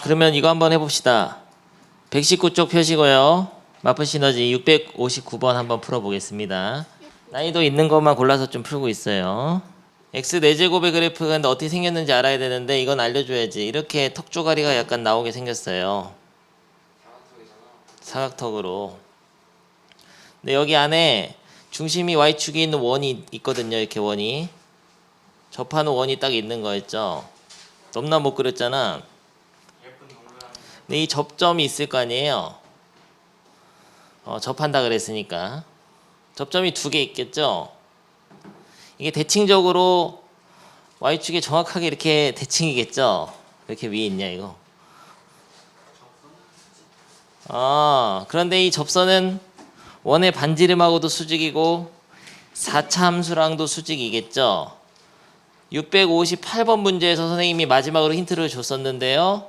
그러면 이거 한번 해봅시다. 119쪽 펴시고요. 마프 시너지 659번 한번 풀어보겠습니다. 난이도 있는 것만 골라서 좀 풀고 있어요. x 4제곱의 그래프가 어떻게 생겼는지 알아야 되는데 이건 알려줘야지. 이렇게 턱조가리가 약간 나오게 생겼어요. 사각턱으로. 근데 여기 안에 중심이 y축에 있는 원이 있거든요. 이렇게 원이. 접하는 원이 딱 있는 거였죠. 넘나 못 그렸잖아. 근데 이 접점이 있을 거 아니에요. 접한다 그랬으니까. 접점이 2개 있겠죠. 이게 대칭적으로 y축에 정확하게 이렇게 대칭이겠죠. 왜 이렇게 위에 있냐 이거. 그런데 이 접선은 원의 반지름하고도 수직이고 4차 함수랑도 수직이겠죠. 658번 문제에서 선생님이 마지막으로 힌트를 줬었는데요.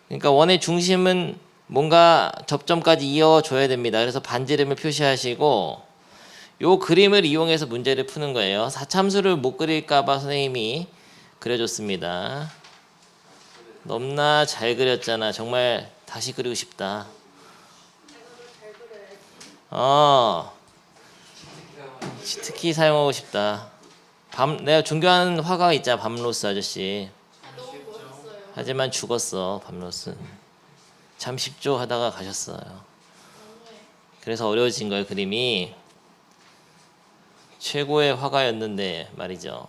그러니까 원의 중심은 뭔가 접점까지 이어줘야 됩니다. 그래서 반지름을 표시하시고 요 그림을 이용해서 문제를 푸는 거예요. 4차 함수를 못 그릴까봐 선생님이 그려줬습니다. 넘나 잘 그렸잖아. 정말 다시 그리고 싶다. 특히 사용하고 싶다. 내가 존경하는 화가가 있잖아. 밤로스 아저씨. 하지만 죽었어. 밤로스. 참 쉽죠 하다가 가셨어요. 그래서 어려워진 거예요. 그림이. 최고의 화가였는데 말이죠.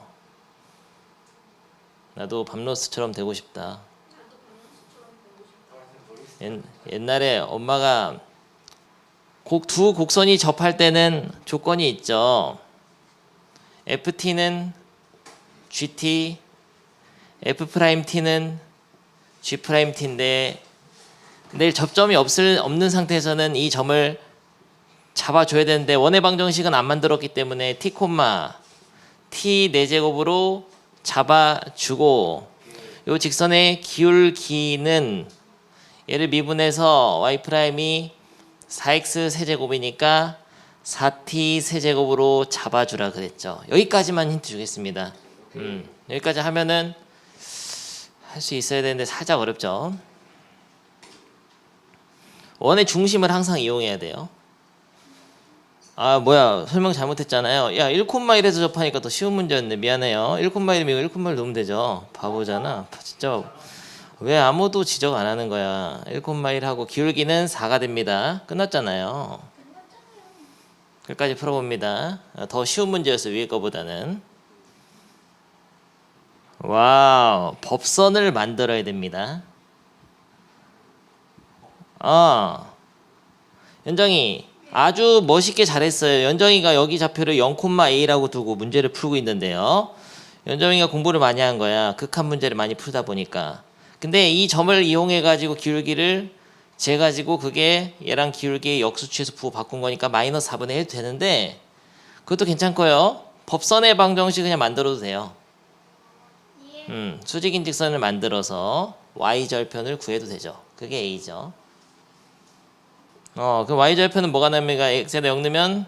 나도 밤로스처럼 되고 싶다. 옛날에 엄마가 두 곡선이 접할 때는 조건이 있죠. FT는 GT, F'T는 G'T인데 근데 접점이 없는 상태에서는 이 점을 잡아줘야 되는데 원의 방정식은 안 만들었기 때문에 T, T 4제곱으로 잡아주고 이 직선의 기울기는 얘를 미분해서 Y'이 4x 세제곱이니까 4t 세제곱으로 잡아주라 그랬죠. 여기까지만 힌트 주겠습니다. 여기까지 하면은 할 수 있어야 되는데 살짝 어렵죠. 원의 중심을 항상 이용해야 돼요. 뭐야 설명 잘못했잖아요. 야 1,1에서 접하니까 더 쉬운 문제였네. 미안해요. 1,1이면 1,1 놓으면 되죠. 바보잖아. 진짜 왜 아무도 지적 안 하는 거야. 1,1하고 기울기는 4가 됩니다. 끝났잖아요. 끝까지 풀어봅니다. 더 쉬운 문제였어요. 위에 거보다는. 와우. 법선을 만들어야 됩니다. 연정이 아주 멋있게 잘했어요. 연정이가 여기 좌표를 0,a라고 두고 문제를 풀고 있는데요. 연정이가 공부를 많이 한 거야. 극한 문제를 많이 풀다 보니까. 근데 이 점을 이용해 가지고 기울기를 재가지고 그게 얘랑 기울기의 역수치에서 부호 바꾼 거니까 마이너스 4분의 1 되는데 그것도 괜찮고요. 법선의 방정식 그냥 만들어도 돼요. 수직인 직선을 만들어서 y절편을 구해도 되죠. 그게 a죠. 그 y절편은 뭐가 납니까? x에다 0 넣으면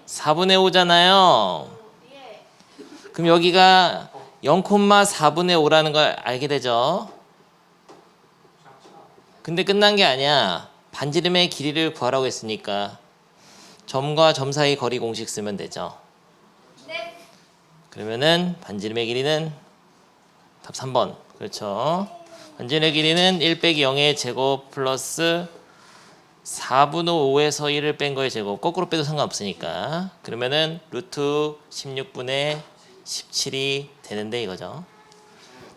4분의 5잖아요. 그럼 여기가 0,4분의 5라는 걸 알게 되죠. 근데 끝난 게 아니야. 반지름의 길이를 구하라고 했으니까 점과 점 사이 거리 공식 쓰면 되죠. 네. 그러면은 반지름의 길이는 답 3번. 그렇죠. 반지름의 길이는 1 빼기 0의 제곱 플러스 4분의 5에서 1을 뺀 거의 제곱. 거꾸로 빼도 상관없으니까. 그러면은 루트 16분의 17이 되는데 이거죠.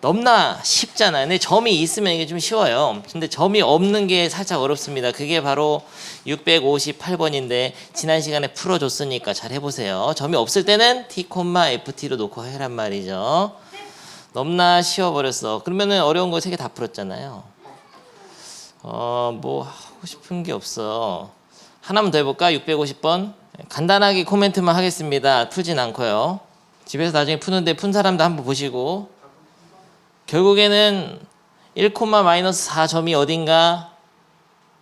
넘나 쉽잖아. 근데 점이 있으면 이게 좀 쉬워요. 근데 점이 없는 게 살짝 어렵습니다. 그게 바로 658번인데 지난 시간에 풀어줬으니까 잘 해보세요. 점이 없을 때는 t, ft로 놓고 해란 말이죠. 넘나 쉬워버렸어. 그러면은 어려운 거 3개 다 풀었잖아요. 뭐 하고 싶은 게 없어. 하나만 더 해볼까? 650번. 간단하게 코멘트만 하겠습니다. 풀진 않고요. 집에서 나중에 푸는데 푼 사람도 한번 보시고 결국에는 1,-4점이 어딘가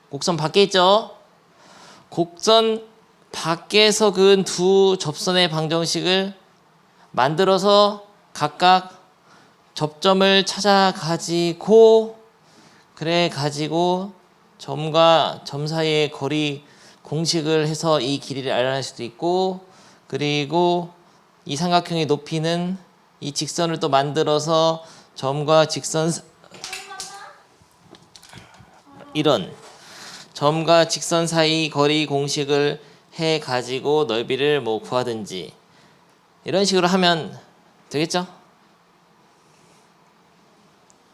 곡선 밖에 있죠? 곡선 밖에서 그은 두 접선의 방정식을 만들어서 각각 접점을 찾아가지고 그래 가지고 점과 점 사이의 거리 공식을 해서 이 길이를 알아낼 수도 있고, 그리고 이 삼각형의 높이는 이 직선을 또 만들어서 점과 직선 이런 점과 직선 사이 거리 공식을 해 가지고 넓이를 뭐 구하든지 이런 식으로 하면 되겠죠?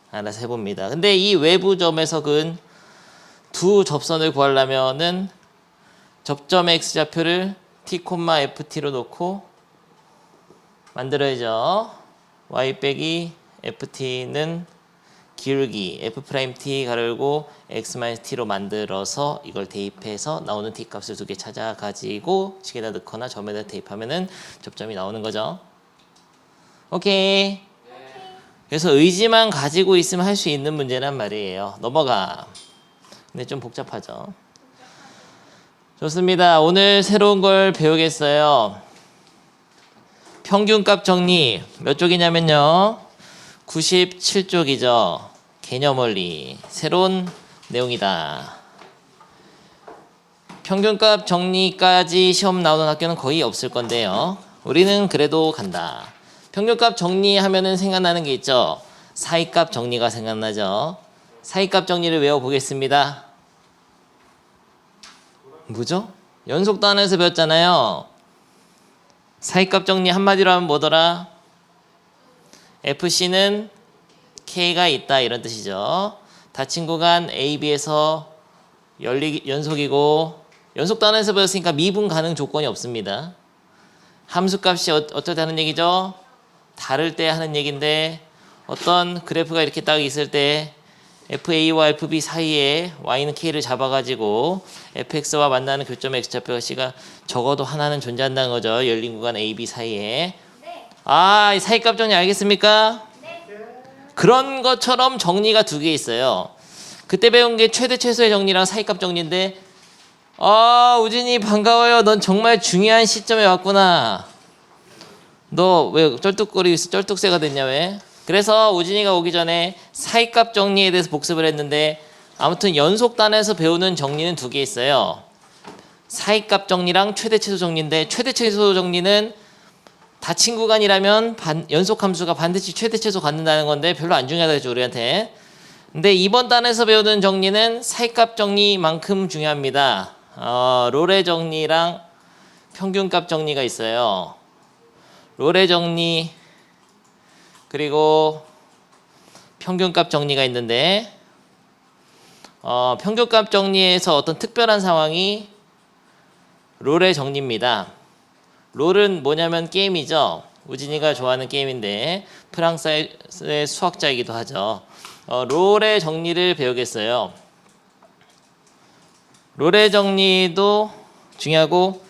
알아서 해봅니다. 근데 이 외부 점에서 근 두 접선을 구하려면은 접점 x좌표를 t, ft로 놓고 만들어야죠. y 빼기 ft는 기울기 f'(t) 가르고 x-t로 만들어서 이걸 대입해서 나오는 t 값을 두 개 찾아가지고 식에다 넣거나 점에다 대입하면은 접점이 나오는 거죠. 오케이. 그래서 의지만 가지고 있으면 할 수 있는 문제란 말이에요. 넘어가. 근데 좀 복잡하죠. 좋습니다. 오늘 새로운 걸 배우겠어요. 평균값 정리 몇 쪽이냐면요. 97쪽이죠. 개념 원리. 새로운 내용이다. 평균값 정리까지 시험 나오는 학교는 거의 없을 건데요. 우리는 그래도 간다. 평균값 정리하면은 생각나는 게 있죠. 사이값 정리가 생각나죠. 사이값 정리를 외워보겠습니다. 뭐죠? 연속 단원에서 배웠잖아요. 사이값 정리 한마디로 하면 뭐더라? FC는 K가 있다 이런 뜻이죠. 닫힌 구간 AB에서 연속이고, 연속 단원에서 배웠으니까 미분 가능 조건이 없습니다. 함수값이 어떻다는 얘기죠? 다를 때 하는 얘기인데, 어떤 그래프가 이렇게 딱 있을 때 FA와 FB 사이에 Y는 K를 잡아가지고 FX와 만나는 교점 X좌표 C가 적어도 하나는 존재한다는 거죠. 열린 구간 AB 사이에. 아, 이 사이값 정리 알겠습니까? 그런 것처럼 정리가 두 개 있어요. 그때 배운 게 최대 최소의 정리랑 사이값 정리인데, 아, 우진이 반가워요. 넌 정말 중요한 시점에 왔구나. 너 왜 쩔뚝거리고 있어? 쩔뚝새가 됐냐 왜? 그래서 우진이가 오기 전에 사이값 정리에 대해서 복습을 했는데, 아무튼 연속단에서 배우는 정리는 두 개 있어요. 사이값 정리랑 최대 최소 정리인데, 최대 최소 정리는 닫힌 구간이라면 연속 함수가 반드시 최대 최소 갖는다는 건데 별로 안 중요하다죠 우리한테. 근데 이번 단에서 배우는 정리는 사이값 정리만큼 중요합니다. 롤의 정리랑 평균값 정리가 있어요. 롤의 정리 그리고 평균값 정리가 있는데, 평균값 정리에서 어떤 특별한 상황이 롤의 정리입니다. 롤은 뭐냐면 게임이죠. 우진이가 좋아하는 게임인데 프랑스의 수학자이기도 하죠. 롤의 정리를 배우겠어요. 롤의 정리도 중요하고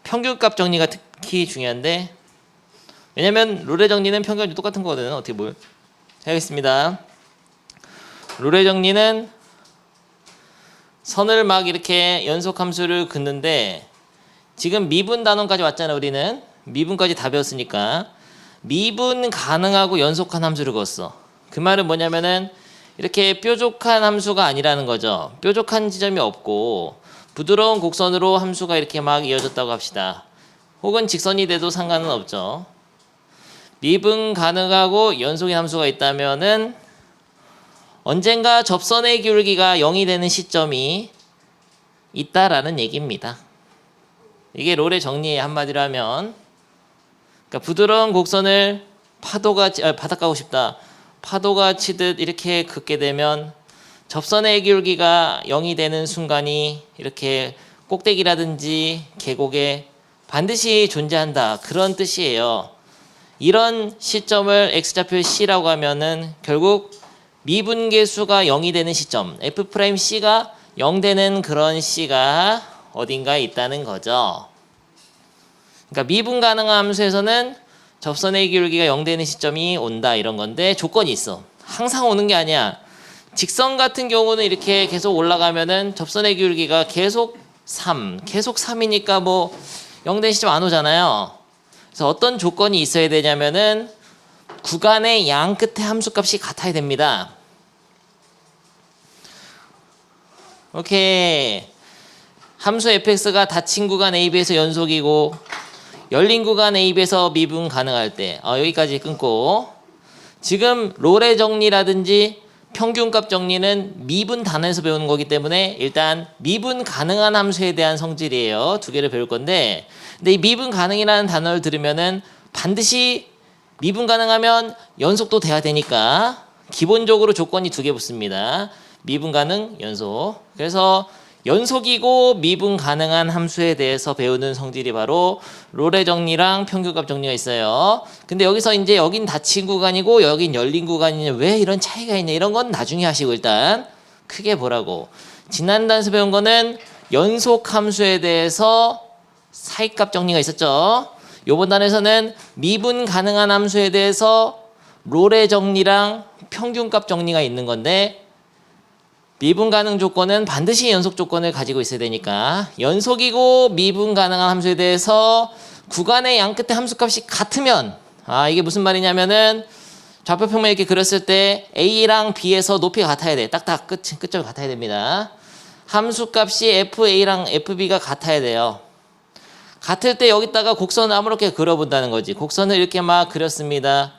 평균값 정리가 특히 중요한데, 왜냐면 롤의 정리는 평균값이 똑같은 거거든요. 어떻게 뭘 해야겠습니다. 롤의 정리는 선을 막 이렇게 연속 함수를 긋는데, 지금 미분 단원까지 왔잖아. 우리는 미분까지 다 배웠으니까 미분 가능하고 연속한 함수를 그었어. 그 말은 뭐냐면은 이렇게 뾰족한 함수가 아니라는 거죠. 뾰족한 지점이 없고 부드러운 곡선으로 함수가 이렇게 막 이어졌다고 합시다. 혹은 직선이 돼도 상관은 없죠. 미분 가능하고 연속인 함수가 있다면은 언젠가 접선의 기울기가 0이 되는 시점이 있다라는 얘기입니다. 이게 롤의 정리의 한마디로 하면, 그러니까 부드러운 곡선을 바닷가고 싶다. 파도가 치듯 이렇게 긋게 되면 접선의 기울기가 0이 되는 순간이 이렇게 꼭대기라든지 계곡에 반드시 존재한다. 그런 뜻이에요. 이런 시점을 x좌표 C라고 하면은 결국 미분계수가 0이 되는 시점, F'C가 0 되는 그런 C가 어딘가에 있다는 거죠. 그러니까 미분 가능한 함수에서는 접선의 기울기가 0 되는 시점이 온다 이런 건데, 조건이 있어. 항상 오는 게 아니야. 직선 같은 경우는 이렇게 계속 올라가면은 접선의 기울기가 계속 3이니까 뭐 0 되는 시점 안 오잖아요. 그래서 어떤 조건이 있어야 되냐면은 구간의 양 끝에 함수값이 같아야 됩니다. 오케이. 함수 fx가 닫힌 구간 AB에서 연속이고 열린 구간 AB에서 미분 가능할 때 여기까지 끊고, 지금 롤의 정리라든지 평균값 정리는 미분 단어에서 배우는 거기 때문에 일단 미분 가능한 함수에 대한 성질이에요. 두 개를 배울 건데, 근데 이 미분 가능이라는 단어를 들으면은 반드시 미분 가능하면 연속도 돼야 되니까 기본적으로 조건이 두 개 붙습니다. 미분 가능, 연속. 그래서 연속이고 미분 가능한 함수에 대해서 배우는 성질이 바로 롤의 정리랑 평균값 정리가 있어요. 근데 여기서 이제 여긴 닫힌 구간이고 여긴 열린 구간이냐, 왜 이런 차이가 있냐, 이런 건 나중에 하시고 일단 크게 보라고. 지난 단에서 배운 거는 연속 함수에 대해서 사이값 정리가 있었죠. 요번 단에서는 미분 가능한 함수에 대해서 롤의 정리랑 평균값 정리가 있는 건데, 미분 가능 조건은 반드시 연속 조건을 가지고 있어야 되니까 연속이고 미분 가능한 함수에 대해서 구간의 양 끝에 함수값이 같으면, 이게 무슨 말이냐면은 좌표평면 이렇게 그렸을 때 A랑 B에서 높이가 같아야 돼. 딱딱 끝점이 같아야 됩니다. 함수값이 FA랑 FB가 같아야 돼요. 같을 때 여기다가 곡선을 아무렇게 그려본다는 거지. 곡선을 이렇게 막 그렸습니다.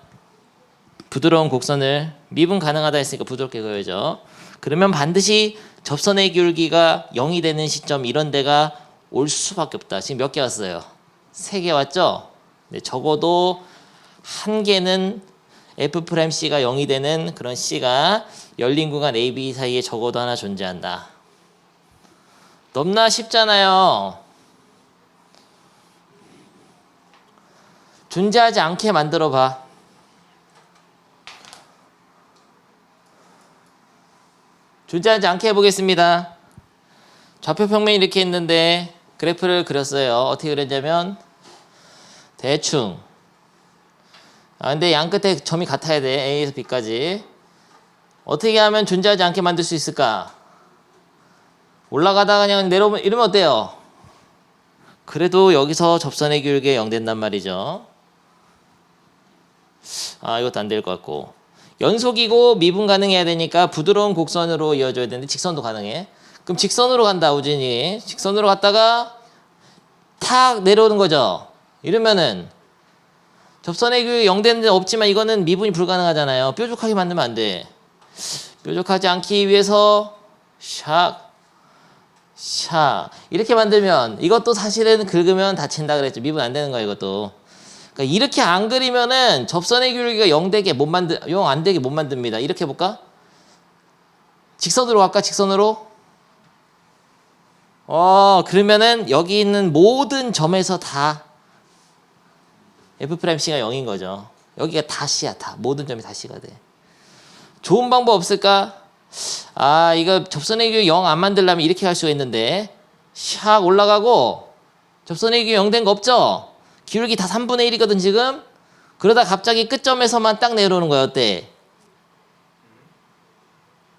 부드러운 곡선을, 미분 가능하다 했으니까 부드럽게 그려야죠. 그러면 반드시 접선의 기울기가 0이 되는 시점, 이런 데가 올 수밖에 없다. 지금 몇 개 왔어요? 3개 왔죠? 네, 적어도 한 개는 F'C가 0이 되는 그런 C가 열린 구간 AB 사이에 적어도 하나 존재한다. 너무나 쉽잖아요. 존재하지 않게 만들어 봐. 존재하지 않게 해보겠습니다. 좌표평면이 이렇게 있는데 그래프를 그렸어요. 어떻게 그렸냐면 대충, 근데 양 끝에 점이 같아야 돼. A에서 B까지. 어떻게 하면 존재하지 않게 만들 수 있을까? 올라가다가 그냥 내려오면, 이러면 어때요? 그래도 여기서 접선의 기울기가 0 된단 말이죠. 이것도 안 될 것 같고, 연속이고 미분 가능해야 되니까 부드러운 곡선으로 이어져야 되는데 직선도 가능해. 그럼 직선으로 간다, 우진이. 직선으로 갔다가 탁 내려오는 거죠. 이러면은 접선의 기울기 0 되는 데 없지만 이거는 미분이 불가능하잖아요. 뾰족하게 만들면 안 돼. 뾰족하지 않기 위해서 샥 이렇게 만들면, 이것도 사실은 긁으면 다친다 그랬죠. 미분 안 되는 거야 이것도. 그러니까 이렇게 안 그리면은 접선의 기울기가 0 안 되게 못 만듭니다. 이렇게 해볼까? 직선으로 갈까? 직선으로? 그러면은 여기 있는 모든 점에서 다 F'C가 0인 거죠. 여기가 다 C야, 다. 모든 점이 다 C가 돼. 좋은 방법 없을까? 이거 접선의 기울기 0 안 만들려면 이렇게 할 수가 있는데, 샥 올라가고 접선의 기울기 0 된 거 없죠? 기울기 다 3분의 1이거든 지금. 그러다 갑자기 끝점에서만 딱 내려오는 거야. 어때?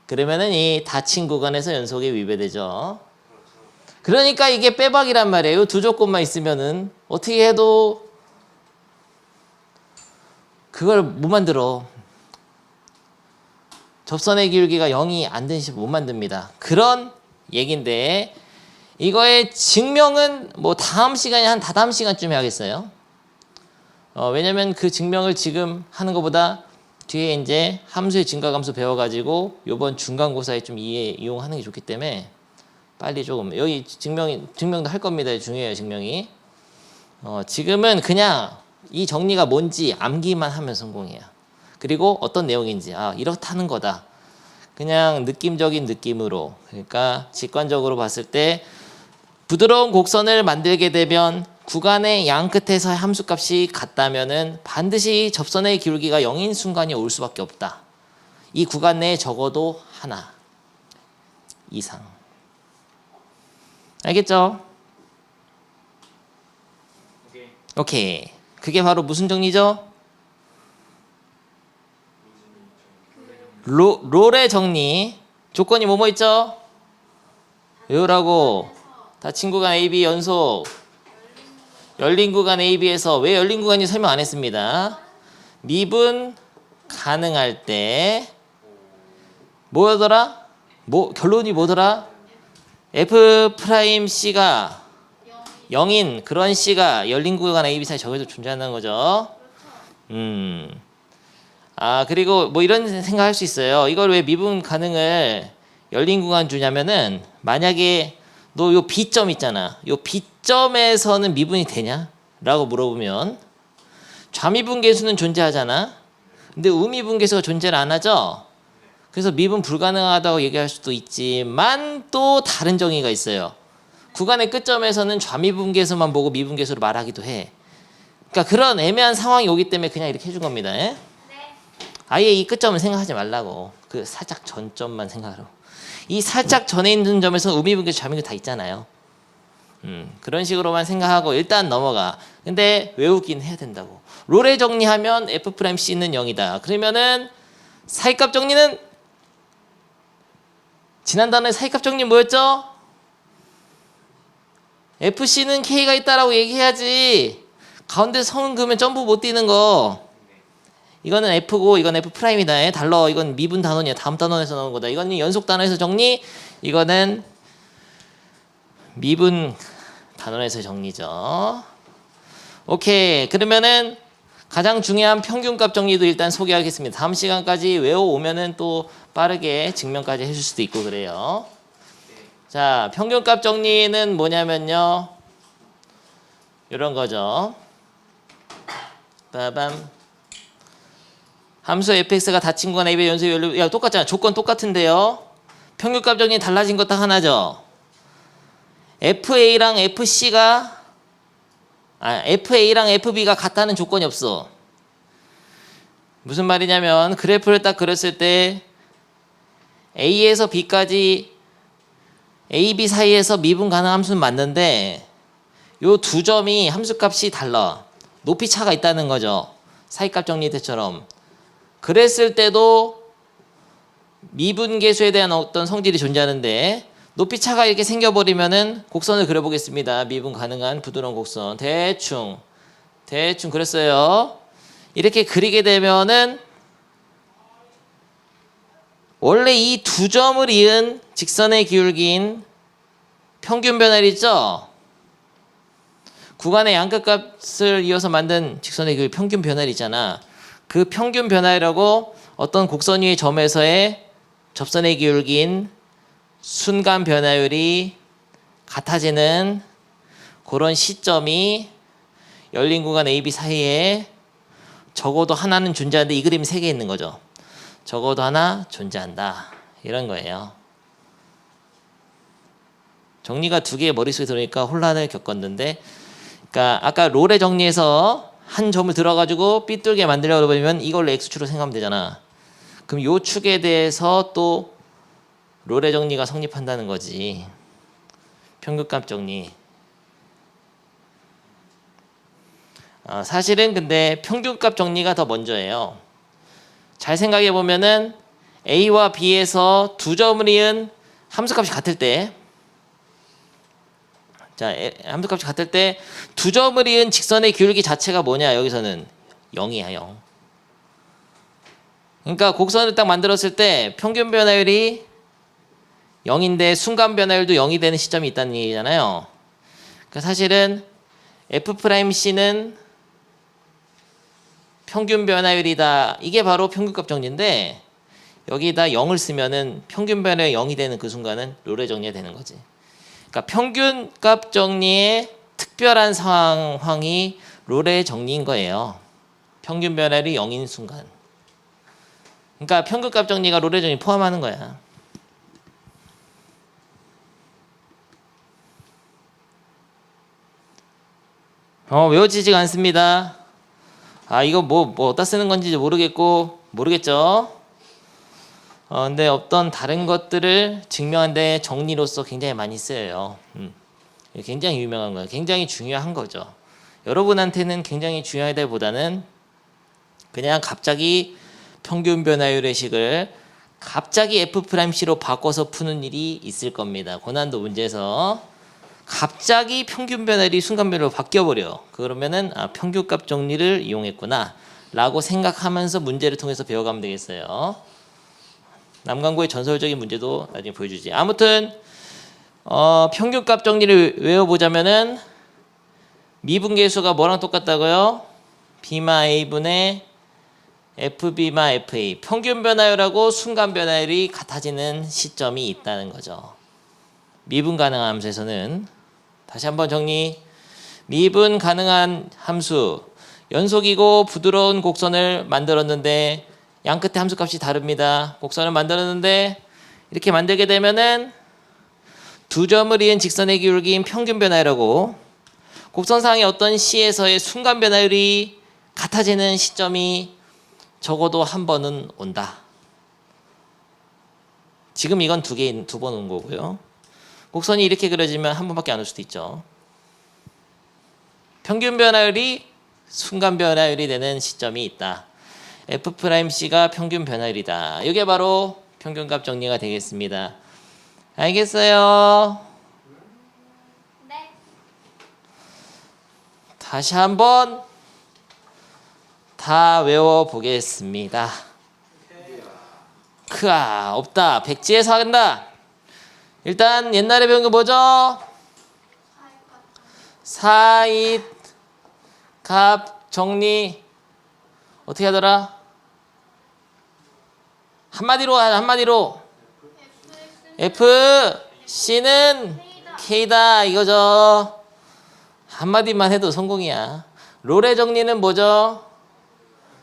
그러면은 이 닫힌 구간에서 연속에 위배되죠. 그러니까 이게 빼박이란 말이에요. 두 조건만 있으면은 어떻게 해도 그걸 못 만들어. 접선의 기울기가 0이 안 되는 식으로 못 만듭니다. 그런 얘긴데, 이거의 증명은 뭐 다음 시간에 한 다다음 시간쯤에 하겠어요. 왜냐면 그 증명을 지금 하는 것보다 뒤에 이제 함수의 증가함수 배워가지고 요번 중간고사에 좀 이용하는 게 좋기 때문에 빨리 조금, 여기 증명도 할 겁니다. 중요해요, 증명이. 지금은 그냥 이 정리가 뭔지 암기만 하면 성공이에요. 그리고 어떤 내용인지, 이렇다는 거다. 그냥 느낌적인 느낌으로, 그러니까 직관적으로 봤을 때 부드러운 곡선을 만들게 되면 구간의 양 끝에서의 함수값이 같다면은 반드시 접선의 기울기가 0인 순간이 올 수밖에 없다. 이 구간 내에 적어도 하나 이상. 알겠죠? 오케이. 그게 바로 무슨 정리죠? 롤의 정리. 조건이 뭐뭐 있죠? 외우라고. 닫힌 구간 AB 연속, 열린 구간 AB에서, 왜 열린 구간인지 설명 안 했습니다. 미분 가능할 때 뭐더라? 결론이 뭐더라? F 프라임 C가 0인 그런 C가 열린 구간 A, B 사이 저기서 존재한다는 거죠. 그리고 뭐 이런 생각할 수 있어요. 이걸 왜 미분 가능을 열린 구간 주냐면은 만약에 너 요 B점 있잖아. 요 B점에서는 미분이 되냐? 라고 물어보면 좌미분계수는 존재하잖아. 근데 우미분계수가 존재를 안 하죠. 그래서 미분 불가능하다고 얘기할 수도 있지만 또 다른 정의가 있어요. 구간의 끝점에서는 좌미분계수만 보고 미분계수로 말하기도 해. 그러니까 그런 애매한 상황이 오기 때문에 그냥 이렇게 해준 겁니다. 예? 아예 이 끝점은 생각하지 말라고. 그 살짝 전점만 생각하라고. 이 살짝 전에 있는 점에서 우미분계수 좌미분계수 다 있잖아요. 그런 식으로만 생각하고 일단 넘어가. 근데 외우긴 해야 된다고. 롤에 정리하면 F'C는 0이다. 그러면은 사이값 정리는 지난 단어의 사이값 정리 뭐였죠? FC는 K가 있다라고 얘기해야지. 가운데 선 그으면 점프 못 띄는 거. 이거는 F고 이건 F'이다. 달러 이건 미분 단원이야. 다음 단원에서 나오는 거다. 이건 연속 단원에서 정리. 이거는 미분 단원에서 정리죠. 오케이. 그러면은 가장 중요한 평균값 정리도 일단 소개하겠습니다. 다음 시간까지 외워오면은 또 빠르게 증명까지 해줄 수도 있고 그래요. 자, 평균값 정리는 뭐냐면요. 이런 거죠. 빠밤. 함수 fx가 닫힌 건 a의 연소의 연료. 야, 똑같잖아. 조건 똑같은데요. 평균값 정리 달라진 거 딱 하나죠. FA랑 FC가 FA랑 FB가 같다는 조건이 없어. 무슨 말이냐면 그래프를 딱 그렸을 때 A에서 B까지 A, B 사이에서 미분 가능한 함수는 맞는데 요 두 점이 함수값이 달라. 높이 차가 있다는 거죠. 사이값 정리 때처럼. 그랬을 때도 미분계수에 대한 어떤 성질이 존재하는데 높이 차가 이렇게 생겨버리면은 곡선을 그려보겠습니다. 미분 가능한 부드러운 곡선. 대충 그렸어요. 이렇게 그리게 되면은 원래 이 두 점을 이은 직선의 기울기인 평균 변화율 있죠? 구간의 양끝값을 이어서 만든 직선의 기울기 평균 변화율 있잖아. 그 평균 변화율하고 어떤 곡선 위의 점에서의 접선의 기울기인 순간 변화율이 같아지는 그런 시점이 열린 구간 AB 사이에 적어도 하나는 존재하는데 이 그림이 3개 있는 거죠. 적어도 하나 존재한다. 이런 거예요. 정리가 2개의 머릿속에 들어오니까 혼란을 겪었는데 그러니까 아까 롤의 정리에서 한 점을 들어가지고 삐뚤게 만들려고 그러면 이걸로 X축으로 생각하면 되잖아. 그럼 요 축에 대해서 또 롤의 정리가 성립한다는 거지. 평균값 정리. 사실은 근데 평균값 정리가 더 먼저예요. 잘 생각해 보면은 A와 B에서 두 점을 이은 함수값이 같을 때, 자, 함수값이 같을 때 두 점을 이은 직선의 기울기 자체가 뭐냐? 여기서는 0이야, 0. 그러니까 곡선을 딱 만들었을 때 평균 변화율이 0인데 순간 변화율도 0이 되는 시점이 있다는 얘기잖아요. 그러니까 사실은 F'C는 평균 변화율이다. 이게 바로 평균값 정리인데 여기다 0을 쓰면은 평균 변화율이 0이 되는 그 순간은 롤의 정리가 되는 거지. 그러니까 평균값 정리의 특별한 상황이 롤의 정리인 거예요. 평균 변화율이 0인 순간. 그러니까 평균값 정리가 롤의 정리 포함하는 거야. 외워지지가 않습니다. 이거 뭐 어디다 쓰는 건지 모르겠죠. 근데 어떤 다른 것들을 증명하는데 정리로서 굉장히 많이 쓰여요. 굉장히 유명한 거예요. 굉장히 중요한 거죠. 여러분한테는 굉장히 중요하다기보다는 그냥 갑자기 평균 변화율의 식을 갑자기 F'C로 바꿔서 푸는 일이 있을 겁니다. 고난도 문제에서 갑자기 평균 변화율이 순간 변화율로 바뀌어버려. 그러면은 평균값 정리를 이용했구나 라고 생각하면서 문제를 통해서 배워가면 되겠어요. 남강구의 전설적인 문제도 나중에 보여주지. 아무튼 평균값 정리를 외워보자면은 미분계수가 뭐랑 똑같다고요? B마 A분의 FB마 FA. 평균 변화율하고 순간 변화율이 같아지는 시점이 있다는 거죠. 미분 가능한 함수에서는 다시 한번 정리. 미분 가능한 함수 연속이고 부드러운 곡선을 만들었는데 양 끝에 함수값이 다릅니다. 곡선을 만들었는데 이렇게 만들게 되면은 두 점을 이은 직선의 기울기인 평균 변화율하고 곡선상의 어떤 C에서의 순간 변화율이 같아지는 시점이 적어도 한 번은 온다. 지금 이건 두 번 온 거고요. 곡선이 이렇게 그려지면 한 번밖에 안 올 수도 있죠. 평균 변화율이 순간 변화율이 되는 시점이 있다. F'C가 평균 변화율이다. 이게 바로 평균값 정리가 되겠습니다. 알겠어요? 네. 다시 한번 다 외워보겠습니다. 크아 없다. 백지에서 한다. 일단 옛날에 배운 게 뭐죠? 사잇 값 정리 어떻게 하더라? 한마디로 FC는 K다 이거죠. 한마디만 해도 성공이야. 롤의 정리는 뭐죠?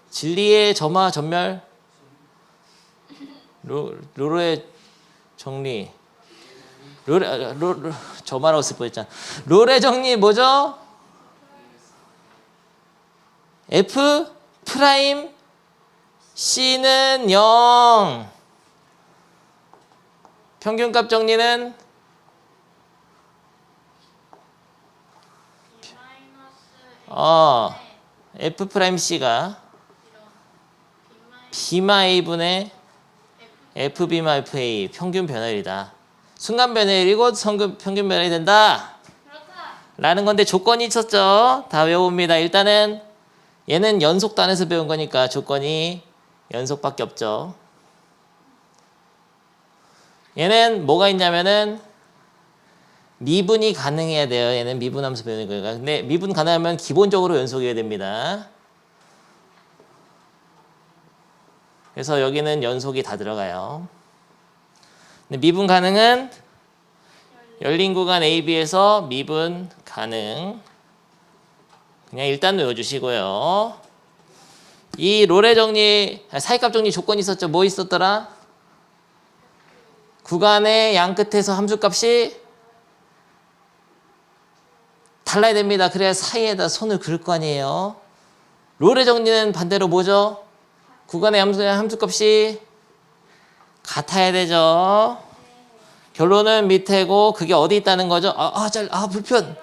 진리의 점화 전멸. 롤의 정리. 점화라고 쓸 뻔했잖아. 롤의 정리 뭐죠? F 프라임 C는 0. 평균값 정리는 F 프라임 C가 B마 A분의 FB마 FA 평균 변화율이다. 순간 변화율이고 평균 변화율이 된다. 라는 건데 조건이 있었죠. 다 외워봅니다. 일단은 얘는 연속 단에서 배운 거니까 조건이 연속밖에 없죠. 얘는 뭐가 있냐면은 미분이 가능해야 돼요. 얘는 미분함수 배우는 거니까. 근데 미분 가능하면 기본적으로 연속이어야 됩니다. 그래서 여기는 연속이 다 들어가요. 근데 미분 가능은 열린 구간 AB에서 미분 가능. 그냥 일단 외워주시고요. 이 롤의 정리, 사이값 정리 조건이 있었죠. 뭐 있었더라? 구간의 양 끝에서 함수값이 달라야 됩니다. 그래야 사이에다 손을 그을 거 아니에요. 롤의 정리는 반대로 뭐죠? 구간의 함수값이 같아야 되죠. 결론은 밑에고 그게 어디 있다는 거죠? 불편.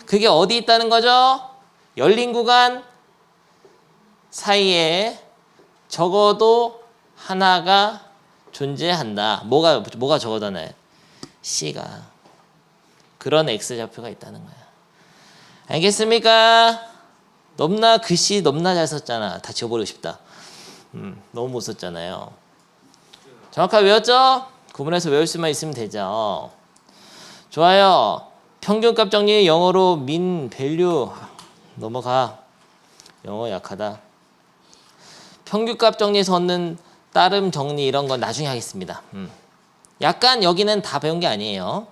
그게 어디 있다는 거죠? 열린 구간 사이에 적어도 하나가 존재한다. 뭐가 적어도 하나요? C가. 그런 X좌표가 있다는 거야. 알겠습니까? 넘나 글씨 넘나 잘 썼잖아. 다 지워버리고 싶다. 너무 못 썼잖아요. 정확하게 외웠죠? 구분해서 외울 수만 있으면 되죠. 좋아요. 평균값 정리 영어로 min value 넘어가. 영어 약하다. 평균값 정리에서 얻는 따름 정리 이런 건 나중에 하겠습니다. 약간 여기는 다 배운 게 아니에요.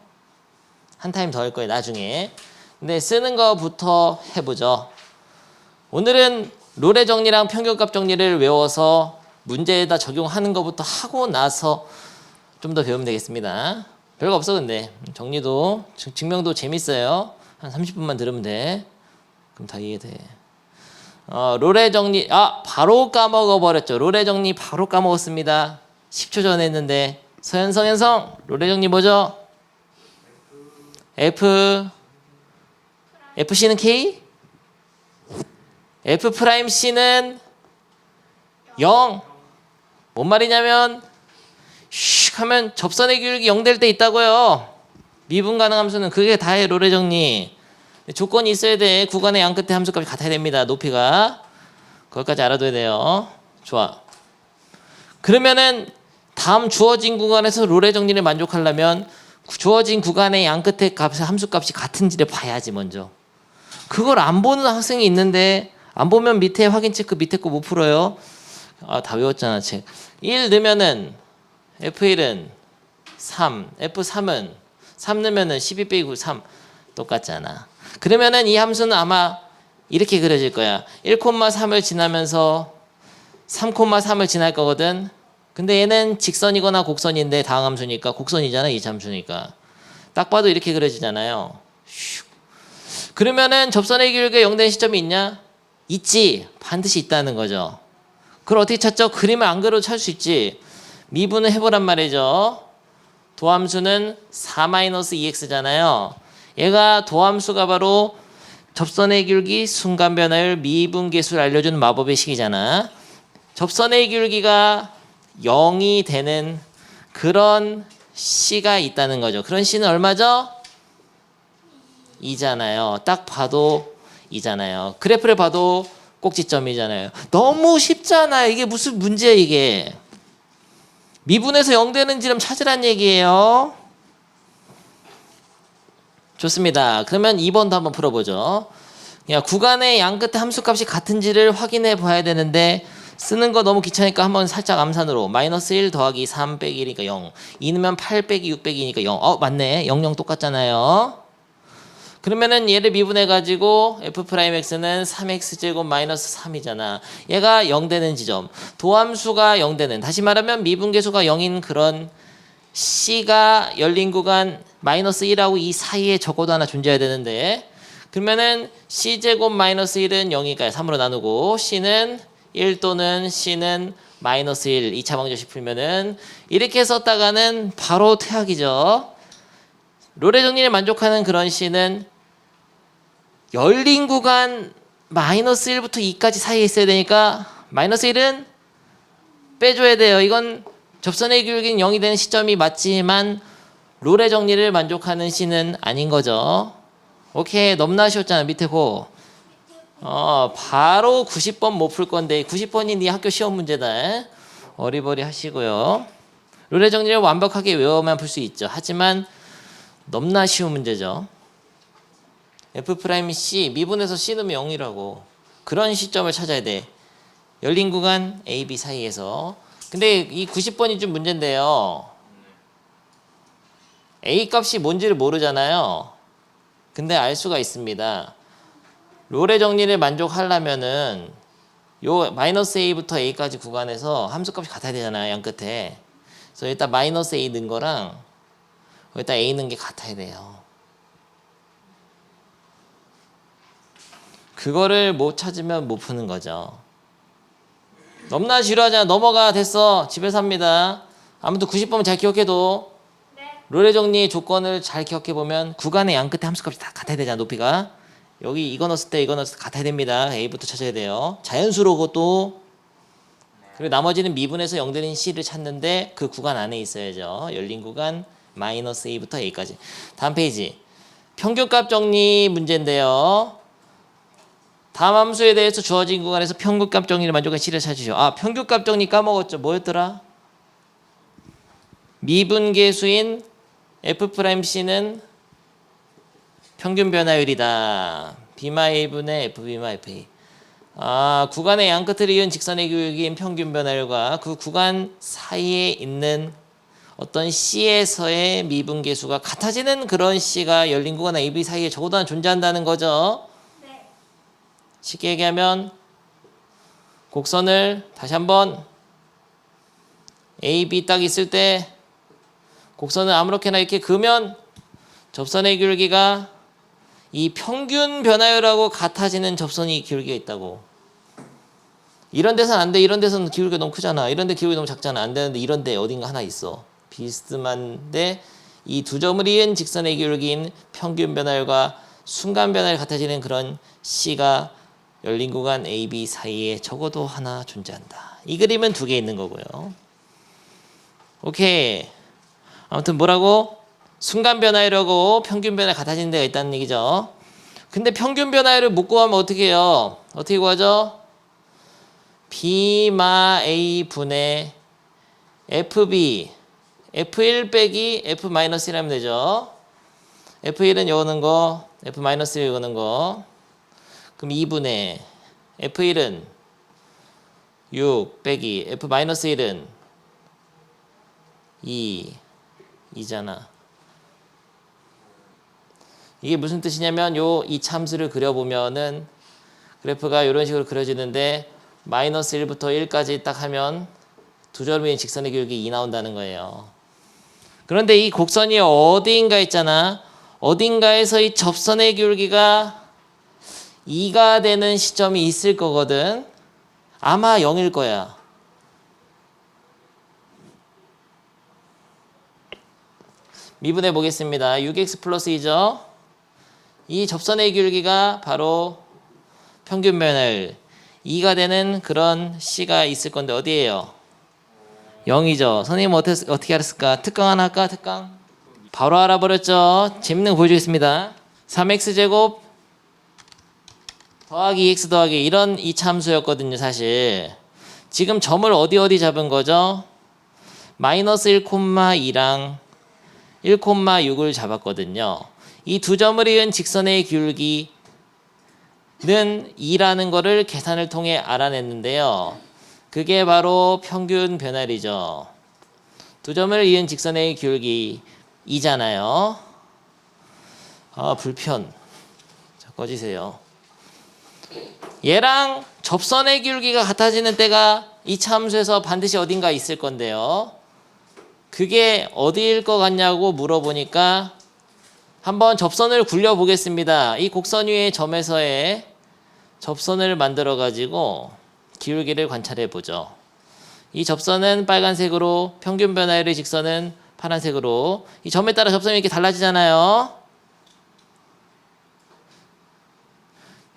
한 타임 더 할 거예요. 나중에. 근데 쓰는 거부터 해보죠. 오늘은 롤의 정리랑 평균값 정리를 외워서 문제에다 적용하는 것부터 하고 나서 좀 더 배우면 되겠습니다. 별거 없어 근데. 정리도 증명도 재밌어요. 한 30분만 들으면 돼. 그럼 다 이해돼. 롤의 정리 바로 까먹어 버렸죠. 롤의 정리 바로 까먹었습니다. 10초 전에 했는데. 서현성 롤의 정리 뭐죠? FC는 K? F'C는 0. 뭔 말이냐면 슉 하면 접선의 기울기 0 될 때 있다고요. 미분 가능 함수는 그게 다의 롤의 정리. 조건이 있어야 돼. 구간의 양 끝에 함수값이 같아야 됩니다. 높이가. 그것까지 알아둬야 돼요. 좋아. 그러면은 다음 주어진 구간에서 롤의 정리를 만족하려면 주어진 구간의 양 끝에 값의 함수값이 같은지를 봐야지 먼저. 그걸 안 보는 학생이 있는데 안 보면 밑에 확인 체크 밑에 거 못 풀어요. 다 외웠잖아 책. 1 넣으면은 F1은 3, F3은 3 넣으면은 12 빼기 9, 3 똑같잖아. 그러면은 이 함수는 아마 이렇게 그려질 거야. 1,3을 지나면서 3,3을 지날 거거든. 근데 얘는 직선이거나 곡선인데 다항함수니까 곡선이잖아. 이차함수니까. 딱 봐도 이렇게 그려지잖아요. 슉. 그러면은 접선의 길이가 0 시점이 있냐? 있지. 반드시 있다는 거죠. 그걸 어떻게 찾죠? 그림을 안 그려도 찾을 수 있지. 미분을 해보란 말이죠. 도함수는 4-2x잖아요. 얘가 도함수가 바로 접선의 기울기, 순간 변화율, 미분계수를 알려주는 마법의 식이잖아. 접선의 기울기가 0이 되는 그런 C가 있다는 거죠. 그런 C는 얼마죠? 2잖아요. 딱 봐도 2잖아요. 그래프를 봐도 꼭지점이잖아요. 너무 쉽잖아요. 이게 무슨 문제야 이게. 미분에서 0 되는 지름 찾으란 얘기예요. 좋습니다. 그러면 2번도 한번 풀어보죠. 구간의 양 끝에 함수값이 같은지를 확인해 봐야 되는데 쓰는 거 너무 귀찮으니까 한번 살짝 암산으로 -1 더하기 3 빼기 1이니까 0 2 넣으면 8 빼기 6 빼기 2니까 0 맞네. 0, 0 똑같잖아요. 그러면은 얘를 미분해 가지고 f'x는 3x제곱 마이너스 3이잖아. 얘가 0 되는 지점. 도함수가 0 되는. 다시 말하면 미분계수가 0인 그런 C가 열린 구간 마이너스 1하고 이 사이에 적어도 하나 존재해야 되는데 그러면은 C제곱 마이너스 1은 0이니까 3으로 나누고 C는 1 또는 C는 마이너스 1 2차 방정식 풀면은 이렇게 썼다가는 바로 퇴학이죠. 롤의 정리를 만족하는 그런 C는 열린 구간 마이너스 1부터 2까지 사이에 있어야 되니까 마이너스 1은 빼줘야 돼요. 이건 접선의 기울기는 0이 되는 시점이 맞지만 롤의 정리를 만족하는 C는 아닌 거죠. 오케이. 너무나 쉬웠잖아. 밑에 고. 바로 90번 못 풀 건데 90번이 네 학교 시험 문제다. 어리버리 하시고요. 롤의 정리를 완벽하게 외워만 풀 수 있죠. 하지만 너무나 쉬운 문제죠. F'C 미분에서 C 넣으면 0이라고. 그런 시점을 찾아야 돼. 열린 구간 A, B 사이에서. 근데 이 90번이 좀 문제인데요. A 값이 뭔지를 모르잖아요. 근데 알 수가 있습니다. 롤의 정리를 만족하려면은 요 마이너스 A부터 A까지 구간에서 함수값이 같아야 되잖아요. 양 끝에. 그래서 일단 마이너스 A 넣은 거랑 여기다 A 넣은 게 같아야 돼요. 그거를 못 찾으면 못 푸는 거죠. 너무나 지루하잖아. 넘어가. 됐어. 집에서 합니다. 아무튼 90번은 잘 기억해도 롤의 정리 조건을 잘 기억해보면 구간의 양 끝에 함수값이 다 같아야 되잖아. 높이가. 여기 이거 넣었을 때 이거 넣었을 때 같아야 됩니다. A부터 찾아야 돼요. 자연수로 그것도. 그리고 나머지는 미분에서 0 되는 C를 찾는데 그 구간 안에 있어야죠. 열린 구간 마이너스 A부터 A까지. 다음 페이지. 평균값 정리 문제인데요. 다음 함수에 대해서 주어진 구간에서 평균값 정리를 만족한 C를 찾으시오. 평균값 정리 까먹었죠. 뭐였더라? 미분계수인 F'C는 평균 변화율이다. B분의 FB마 FA. 구간의 양 끝을 이은 직선의 기울기인 평균 변화율과 그 구간 사이에 있는 어떤 C에서의 미분계수가 같아지는 그런 C가 열린 구간 AB 사이에 적어도 하나 존재한다는 거죠. 쉽게 얘기하면 곡선을 다시 한번 A, B 딱 있을 때 곡선을 아무렇게나 이렇게 그으면 접선의 기울기가 이 평균 변화율하고 같아지는 접선이 기울기가 있다고. 이런 데서는 안 돼. 이런 데서는 기울기가 너무 크잖아. 이런 데 기울기 너무 작잖아. 안 되는데 이런 데 어딘가 하나 있어. 비스듬한데 이 두 점을 이은 직선의 기울기인 평균 변화율과 순간 변화율이 같아지는 그런 C가 열린 구간 A, B 사이에 적어도 하나 존재한다. 이 그림은 두 개 있는 거고요. 오케이. 아무튼 뭐라고? 순간 변화율하고 평균 변화율이 같아지는 데가 있다는 얘기죠. 근데 평균 변화율을 못 구하면 어떻게 해요? 어떻게 구하죠? B마 A 분의 FB F1 빼기 F-1이라면 되죠. F1은 요거는 거, F-1 요거는 거. 그럼 2분의 F1은 6 빼기 F-1은 2잖아. 이게 무슨 뜻이냐면 이 참수를 그려보면은 그래프가 이런 식으로 그려지는데 마이너스 1부터 1까지 딱 하면 두 점인 직선의 기울기 2 나온다는 거예요. 그런데 이 곡선이 어디인가 있잖아. 어딘가에서 이 접선의 기울기가 2가 되는 시점이 있을 거거든. 아마 0일 거야. 미분해 보겠습니다. 6x 플러스 2죠. 이 접선의 기울기가 바로 평균 변화율 2가 되는 그런 C가 있을 건데 어디예요? 0이죠. 선생님 어떻게 알았을까? 특강 하나 할까? 특강? 바로 알아버렸죠. 재밌는 거 보여주겠습니다. 3x제곱 더하기 2x 더하기 이런 이 참수였거든요. 사실 지금 점을 어디 잡은 거죠? 마이너스 1,2랑 1,6을 잡았거든요. 이 두 점을 이은 직선의 기울기는 2라는 거를 계산을 통해 알아냈는데요. 그게 바로 평균 변화율이죠. 두 점을 이은 직선의 기울기 2잖아요. 아, 불편. 자, 꺼지세요. 얘랑 접선의 기울기가 같아지는 때가 이 참수에서 반드시 어딘가 있을 건데요. 그게 어디일 것 같냐고 물어보니까 한번 접선을 굴려 보겠습니다. 이 곡선 위의 점에서의 접선을 만들어 가지고 기울기를 관찰해 보죠. 이 접선은 빨간색으로, 평균 변화율의 직선은 파란색으로. 이 점에 따라 접선이 이렇게 달라지잖아요.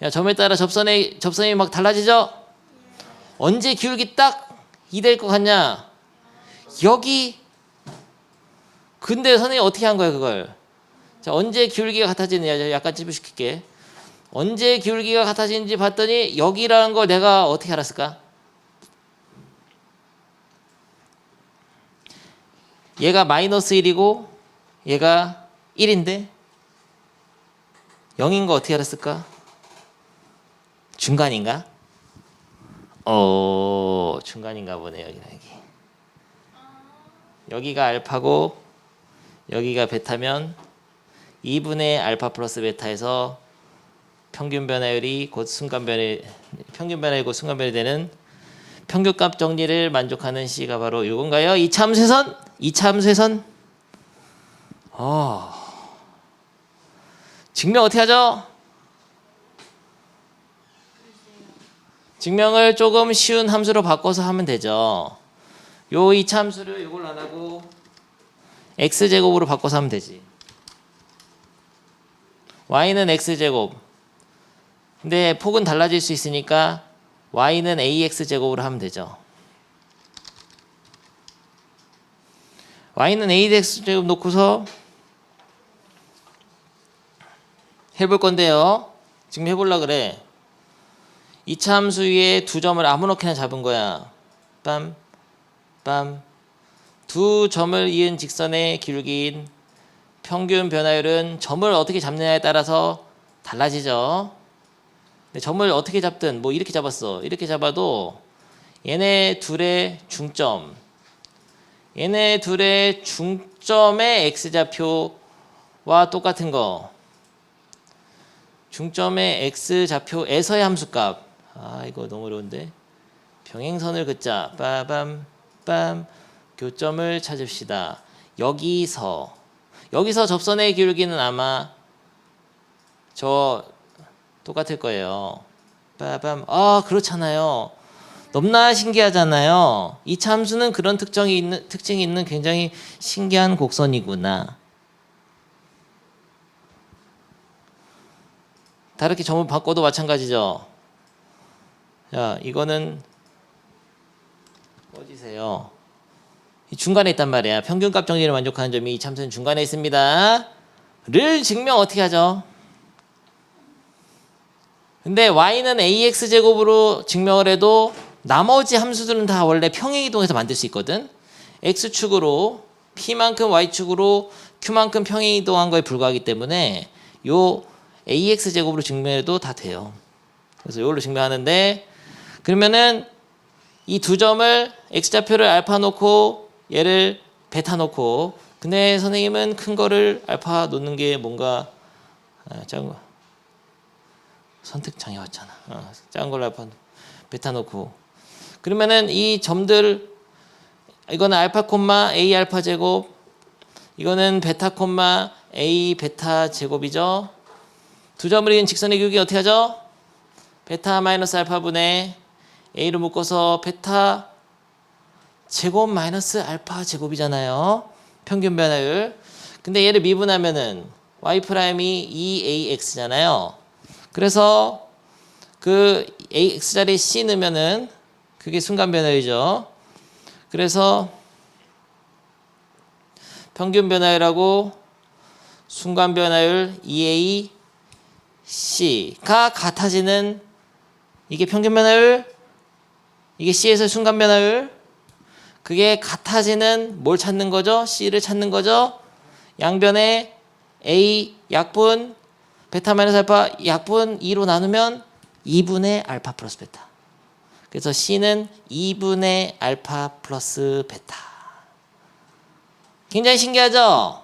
야, 점에 따라 접선이 막 달라지죠? 언제 기울기 딱 2 될 것 같냐? 여기. 근데 선생님이 어떻게 한 거야, 그걸? 자, 언제 기울기가 같아지느냐? 약간 찝으시킬게. 언제 기울기가 같아지는지 봤더니 여기라는 걸 내가 어떻게 알았을까? 얘가 마이너스 1이고 얘가 1인데 0인 거 어떻게 알았을까? 중간인가? 중간인가 보네. 여기. 여기가 알파고 여기가 베타면 2분의 알파 플러스 베타에서 평균 변화율이 곧 평균 변화율이 곧 순간 변화율이 되는 평균값 정리를 만족하는 C가 바로 이건가요? 이 참수선? 증명 어떻게 하죠? 증명을 조금 쉬운 함수로 바꿔서 하면 되죠. 이 참수를 이걸 안 하고 x제곱으로 바꿔서 하면 되지. y는 x제곱. 근데 폭은 달라질 수 있으니까 y는 ax제곱으로 하면 되죠. y는 ax제곱 놓고서 해볼 건데요. 지금 해보려고 그래. 이 참수 위에 두 점을 아무렇게나 잡은 거야. 빰. 두 점을 이은 직선의 기울기인 평균 변화율은 점을 어떻게 잡느냐에 따라서 달라지죠. 근데 점을 어떻게 잡든 뭐 이렇게 잡았어. 이렇게 잡아도 얘네 둘의 중점, 얘네 둘의 중점의 x좌표와 똑같은 거. 중점의 x좌표에서의 함수값. 이거 너무 어려운데. 병행선을 긋자. 빠밤. 교점을 찾읍시다. 여기서 접선의 기울기는 아마 똑같을 거예요. 빠밤. 그렇잖아요. 너무나 신기하잖아요. 이 참수는 그런 특징이 있는 굉장히 신기한 곡선이구나. 다르게 점을 바꿔도 마찬가지죠. 자, 이거는 꺼지세요. 이 중간에 있단 말이야. 평균값 정리를 만족하는 점이 이 참수는 중간에 있습니다. 를 증명 어떻게 하죠? 근데 y는 ax제곱으로 증명을 해도 나머지 함수들은 다 원래 평행이동해서 만들 수 있거든. x축으로 p만큼 y축으로 q만큼 평행이동한 거에 불과하기 때문에 요 ax제곱으로 증명해도 다 돼요. 그래서 이걸로 증명하는데, 그러면은 이 두 점을 x좌표를 알파 놓고 얘를 베타 놓고, 근데 선생님은 큰 거를 알파 놓는 게 뭔가 작은 거 선택장애 왔잖아. 작은 걸로 알파 베타 놓고, 그러면은 이 점들, 이거는 알파 콤마 a 알파 제곱, 이거는 베타 콤마 a 베타 제곱이죠. 두 점을 이은 직선의 교육이 어떻게 하죠? 베타 마이너스 알파분의 a로 묶어서 베타 제곱 마이너스 알파 제곱이잖아요. 평균 변화율. 근데 얘를 미분하면은 y 프라임이 2ax잖아요. 그래서 그 ax 자리에 c 넣으면은 그게 순간 변화율이죠. 그래서 평균 변화율하고 순간 변화율 2ac가 같아지는, 이게 평균 변화율, 이게 c에서 순간 변화율, 그게 같아지는 뭘 찾는 거죠? c를 찾는 거죠. 양변에 a 약분 베타 마이너스 알파 약분 2로 나누면 2분의 알파 플러스 베타. 그래서 c는 2분의 알파 플러스 베타. 굉장히 신기하죠?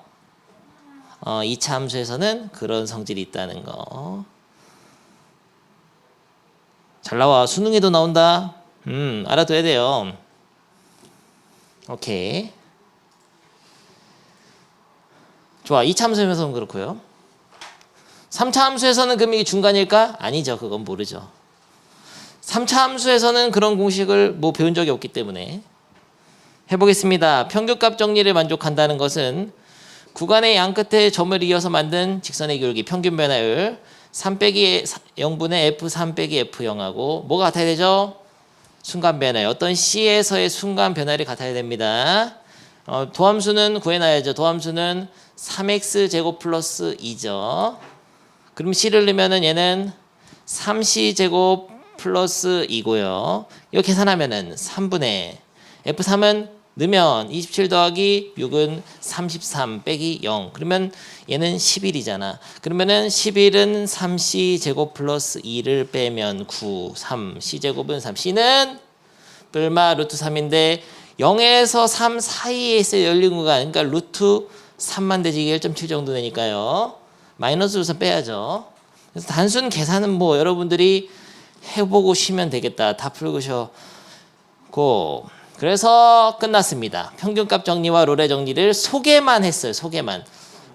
2차 함수에서는 그런 성질이 있다는 거. 잘 나와. 수능에도 나온다. 알아둬야 돼요. 오케이. 좋아. 2차 함수에서는 그렇고요. 3차 함수에서는 그럼 이게 중간일까? 아니죠. 그건 모르죠. 3차 함수에서는 그런 공식을 뭐 배운 적이 없기 때문에 해보겠습니다. 평균값 정리를 만족한다는 것은 구간의 양 끝에 점을 이어서 만든 직선의 기울기 평균 변화율 3 빼기 0분의 f3 빼기 f0하고 뭐가 같아야 되죠? 순간 변화율. 어떤 c에서의 순간 변화율이 같아야 됩니다. 도함수는 구해놔야죠. 도함수는 3x 제곱 플러스 2죠. 그럼 c를 넣으면은 얘는 3c 제곱 플러스 2고요. 이거 계산하면은 3분의 f3은 넣으면 27 더하기 6은 33 빼기 0. 그러면 얘는 11이잖아. 그러면은 11은 3c 제곱 플러스 2를 빼면 9, 3, c 제곱은 3. c는 뿔마 루트 3인데 0에서 3 사이에 있어야 열린 구간. 그러니까 루트 3만 되지. 이게 1.7 정도 되니까요. 마이너스 우선 빼야죠. 그래서 단순 계산은 뭐 여러분들이 해보고 쉬면 되겠다. 다 풀으셔고. 그래서 끝났습니다. 평균값 정리와 롤의 정리를 소개만 했어요. 소개만.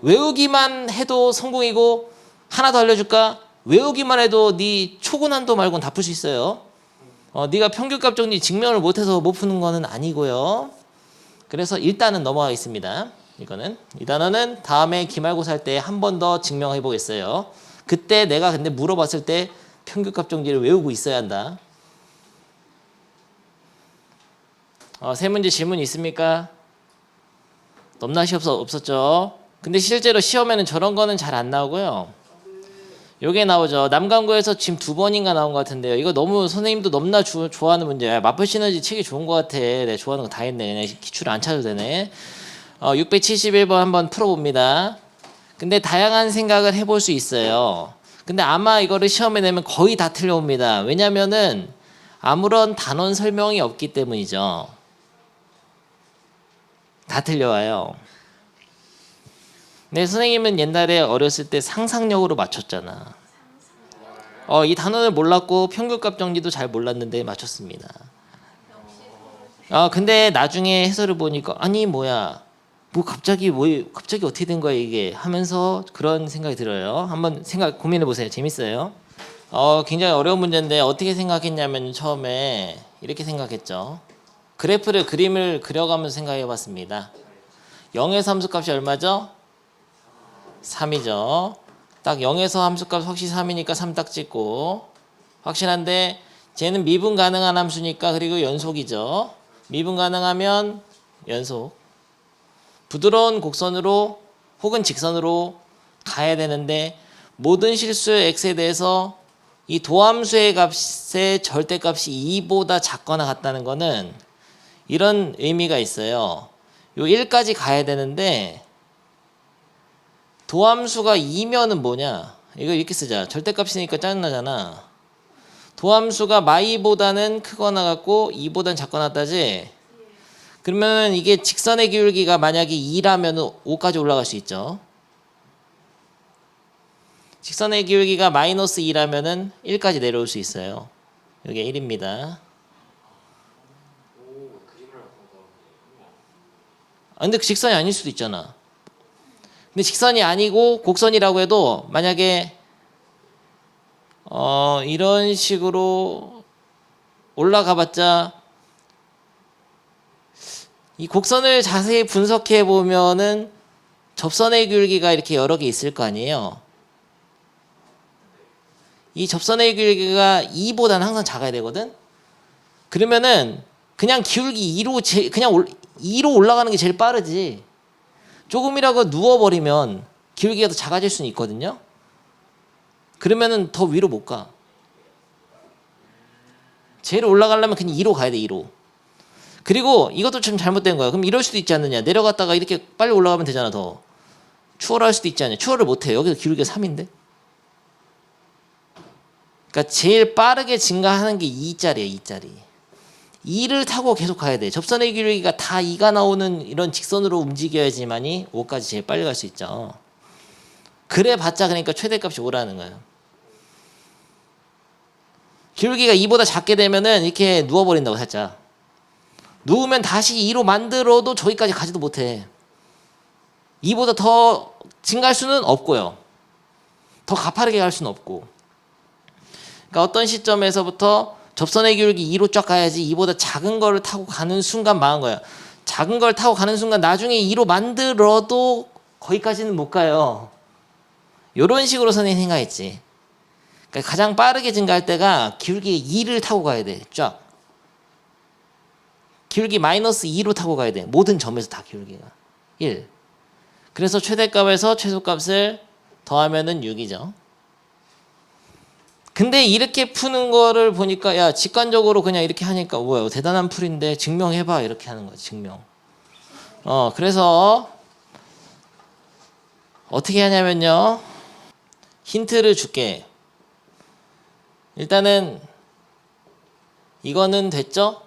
외우기만 해도 성공이고, 하나 더 알려줄까? 외우기만 해도 네 초고난도 말고는 다 풀 수 있어요. 네가 평균값 정리 증명을 못해서 못 푸는 거는 아니고요. 그래서 일단은 넘어가겠습니다. 이거는 이 단어는 다음에 기말고사 할 때 한 번 더 증명해 보겠어요. 그때 내가 근데 물어봤을 때 평균값 정리를 외우고 있어야 한다. 세 문제 질문 있습니까? 넘나시 없었죠? 근데 실제로 시험에는 저런 거는 잘 안 나오고요. 요게 나오죠. 남강구에서 지금 2번인가 나온 것 같은데요. 이거 너무 선생님도 너무나 좋아하는 문제야. 마플 시너지 책이 좋은 것 같아. 내가 좋아하는 거 다 했네. 그냥 기출을 안 찾아도 되네. 671번 한번 풀어봅니다. 근데 다양한 생각을 해볼 수 있어요. 근데 아마 이거를 시험에 내면 거의 다 틀려옵니다. 왜냐면은 아무런 단원 설명이 없기 때문이죠. 다 틀려와요. 네, 선생님은 옛날에 어렸을 때 상상력으로 맞췄잖아. 이 단원을 몰랐고 평균값 정리도 잘 몰랐는데 맞췄습니다. 근데 나중에 해설을 보니까 아니 뭐야, 뭐 갑자기 어떻게 된 거야 이게 하면서 그런 생각이 들어요. 한번 고민해 보세요. 재밌어요. 굉장히 어려운 문제인데 어떻게 생각했냐면 처음에 이렇게 생각했죠. 그림을 그려가면서 생각해 봤습니다. 0에서 함수값이 얼마죠? 3이죠. 딱 0에서 함수값 확실히 3이니까 3 딱 찍고, 확실한데 쟤는 미분 가능한 함수니까, 그리고 연속이죠. 미분 가능하면 연속. 부드러운 곡선으로 혹은 직선으로 가야 되는데 모든 실수의 x에 대해서 이 도함수의 값의 절대값이 2보다 작거나 같다는 거는 이런 의미가 있어요. 요 1까지 가야 되는데 도함수가 2면은 뭐냐? 이거 이렇게 쓰자. 절대값이니까 짜증나잖아. 도함수가 마이보다는 크거나 같고 2보다는 작거나 같다지? 그러면 이게 직선의 기울기가 만약에 2라면 5까지 올라갈 수 있죠. 직선의 기울기가 마이너스 2라면은 1까지 내려올 수 있어요. 여기 1입니다. 근데 그 직선이 아닐 수도 있잖아. 근데 직선이 아니고 곡선이라고 해도 만약에 이런 식으로 올라가 봤자 이 곡선을 자세히 분석해 보면은 접선의 기울기가 이렇게 여러 개 있을 거 아니에요. 이 접선의 기울기가 2보다는 항상 작아야 되거든. 그러면은 그냥 기울기 2로 그냥 2로 올라가는 게 제일 빠르지. 조금이라도 누워버리면 기울기가 더 작아질 수는 있거든요. 그러면은 더 위로 못 가. 제일 올라가려면 그냥 2로 가야 돼. 2로. 그리고 이것도 좀 잘못된 거야. 그럼 이럴 수도 있지 않느냐. 내려갔다가 이렇게 빨리 올라가면 되잖아. 더 추월할 수도 있지 않냐. 추월을 못해. 여기서 기울기가 3인데. 그러니까 제일 빠르게 증가하는 게 2짜리야. 2짜리. 2를 타고 계속 가야 돼. 접선의 기울기가 다 2가 나오는 이런 직선으로 움직여야지만이 5까지 제일 빨리 갈 수 있죠. 그래 봤자 그러니까 최대값이 5라는 거예요. 기울기가 2보다 작게 되면은 이렇게 누워버린다고 살짝. 누우면 다시 2로 만들어도 저기까지 가지도 못해. 2보다 더 증가할 수는 없고요. 더 가파르게 갈 수는 없고. 그러니까 어떤 시점에서부터 접선의 기울기 2로 쫙 가야지 2보다 작은 거를 타고 가는 순간 망한 거야. 작은 걸 타고 가는 순간 나중에 2로 만들어도 거기까지는 못 가요. 이런 식으로 선생님이 생각했지. 그러니까 가장 빠르게 증가할 때가 기울기 2를 타고 가야 돼. 쫙. 기울기 마이너스 2로 타고 가야 돼. 모든 점에서 다 기울기가 1. 그래서 최대값에서 최소값을 더하면은 6이죠. 근데 이렇게 푸는 거를 보니까 야 직관적으로 그냥 이렇게 하니까 뭐야 대단한 풀인데 증명해봐 이렇게 하는 거지. 증명. 그래서 어떻게 하냐면요. 힌트를 줄게. 일단은 이거는 됐죠?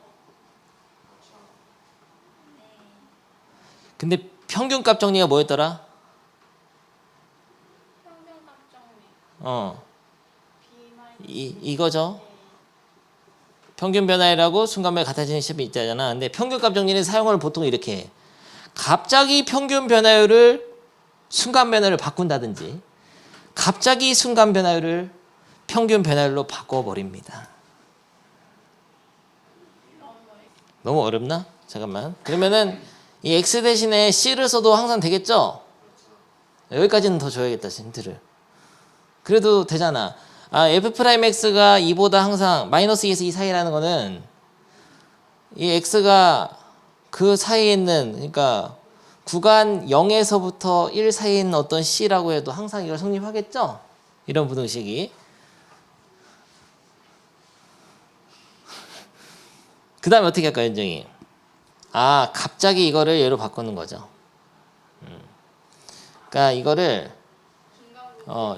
근데 평균값 정리가 뭐였더라? 평균값 정리. 이거죠. 평균 변화율하고 순간 변화 같아지는 시점이 있잖아. 근데 평균값 정리는 사용을 보통 이렇게 해. 갑자기 평균 변화율을 순간 변화율을 바꾼다든지 갑자기 순간 변화율을 평균 변화율로 바꿔버립니다. 너무 어렵나? 잠깐만. 그러면은 이 x 대신에 c를 써도 항상 되겠죠? 여기까지는 더 줘야겠다. 힌트를. 그래도 되잖아. f'x가 2보다 항상 마이너스 2에서 2 사이라는 거는 이 x가 그 사이에 있는 그러니까 구간 0에서부터 1 사이에 있는 어떤 c라고 해도 항상 이걸 성립하겠죠? 이런 부등식이. 그 다음에 어떻게 할까요, 현정이? 갑자기 이거를 얘로 바꾸는 거죠. 그러니까 이거를